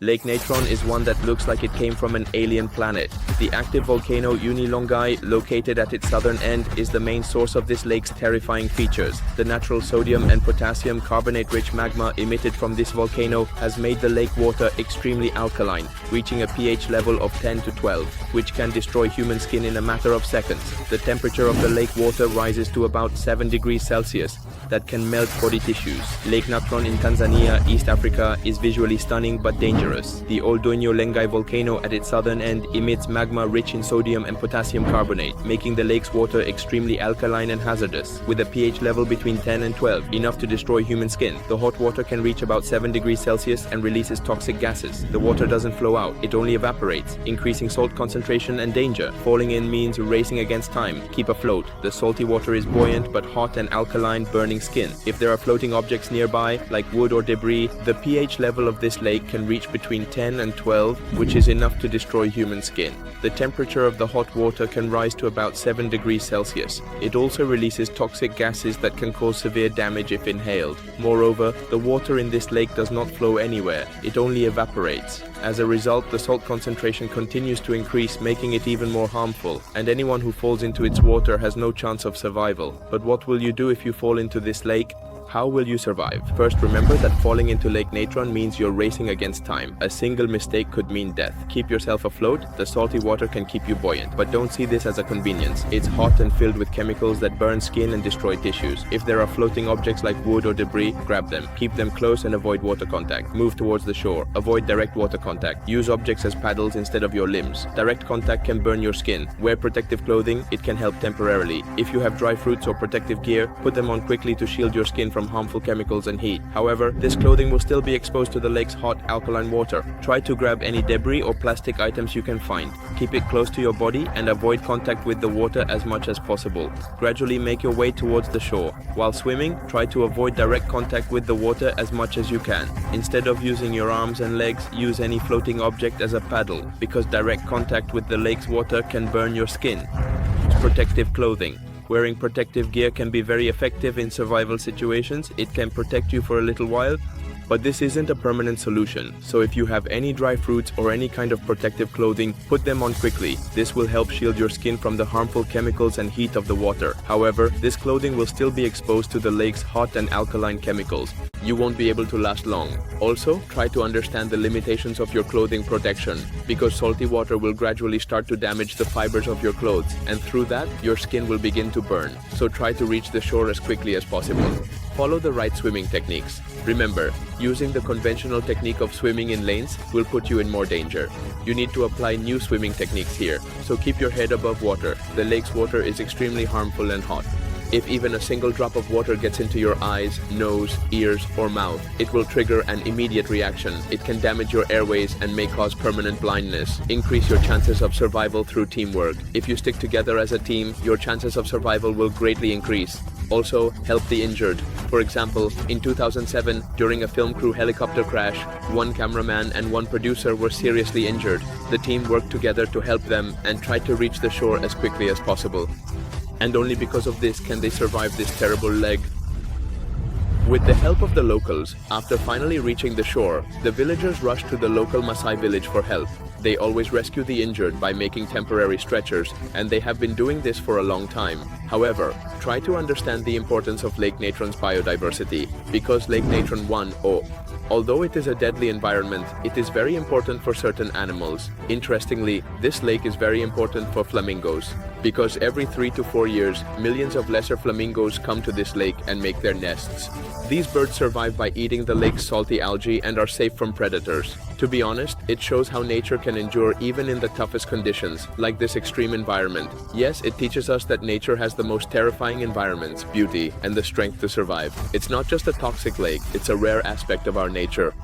Lake Natron is one that looks like it came from an alien planet. The active volcano Unilongai, located at its southern end, is the main source of this lake's terrifying features. The natural sodium and potassium carbonate-rich magma emitted from this volcano has made the lake water extremely alkaline, reaching a pH level of 10 to 12, which can destroy human skin in a matter of seconds. The temperature of the lake water rises to about 7 degrees Celsius. That can melt body tissues. Lake Natron in Tanzania, East Africa, is visually stunning but dangerous. The Oldonyo Lengai volcano at its southern end emits magma rich in sodium and potassium carbonate, making the lake's water extremely alkaline and hazardous. With a pH level between 10 and 12, enough to destroy human skin, the hot water can reach about 7 degrees Celsius and releases toxic gases. The water doesn't flow out, it only evaporates, increasing salt concentration and danger. Falling in means racing against time. Keep afloat. The salty water is buoyant but hot and alkaline, burning skin. If there are floating objects nearby, like wood or debris, the pH level of this lake can reach between 10 and 12, which is enough to destroy human skin. The temperature of the hot water can rise to about 7 degrees Celsius. It also releases toxic gases that can cause severe damage if inhaled. Moreover, the water in this lake does not flow anywhere, it only evaporates. As a result, the salt concentration continues to increase, making it even more harmful, and anyone who falls into its water has no chance of survival. But what will you do if you fall into this lake? How will you survive? First, remember that falling into Lake Natron means you're racing against time. A single mistake could mean death. Keep yourself afloat. The salty water can keep you buoyant. But don't see this as a convenience. It's hot and filled with chemicals that burn skin and destroy tissues. If there are floating objects like wood or debris, grab them. Keep them close and avoid water contact. Move towards the shore. Avoid direct water contact. Use objects as paddles instead of your limbs. Direct contact can burn your skin. Wear protective clothing. It can help temporarily. If you have dry fruits or protective gear, put them on quickly to shield your skin from harmful chemicals and heat. However, this clothing will still be exposed to the lake's hot, alkaline water. Try to grab any debris or plastic items you can find. Keep it close to your body and avoid contact with the water as much as possible. Gradually make your way towards the shore. While swimming, try to avoid direct contact with the water as much as you can. Instead of using your arms and legs, use any floating object as a paddle, because direct contact with the lake's water can burn your skin. Protective clothing. Wearing protective gear can be very effective in survival situations. It can protect you for a little while, but this isn't a permanent solution. So if you have any dry fruits or any kind of protective clothing, put them on quickly. This will help shield your skin from the harmful chemicals and heat of the water. However, this clothing will still be exposed to the lake's hot and alkaline chemicals. You won't be able to last long. Also, try to understand the limitations of your clothing protection, because salty water will gradually start to damage the fibers of your clothes, and through that, your skin will begin to burn. So try to reach the shore as quickly as possible. Follow the right swimming techniques. Remember, using the conventional technique of swimming in lanes will put you in more danger. You need to apply new swimming techniques here, so keep your head above water. The lake's water is extremely harmful and hot. If even a single drop of water gets into your eyes, nose, ears, or mouth, it will trigger an immediate reaction. It can damage your airways and may cause permanent blindness. Increase your chances of survival through teamwork. If you stick together as a team, your chances of survival will greatly increase. Also, help the injured. For example, in 2007, during a film crew helicopter crash, one cameraman and one producer were seriously injured. The team worked together to help them and tried to reach the shore as quickly as possible. And only because of this can they survive this terrible leg. With the help of the locals, after finally reaching the shore, the villagers rushed to the local Maasai village for help. They always rescue the injured by making temporary stretchers, and they have been doing this for a long time. However, try to understand the importance of Lake Natron's biodiversity, because Lake Natron 1, although it is a deadly environment, it is very important for certain animals. Interestingly, this lake is very important for flamingos, because every 3 to 4 years, millions of lesser flamingos come to this lake and make their nests. These birds survive by eating the lake's salty algae and are safe from predators. To be honest, it shows how nature can endure even in the toughest conditions, like this extreme environment. Yes, it teaches us that nature has the most terrifying environments, beauty, and the strength to survive. It's not just a toxic lake, it's a rare aspect of our nature.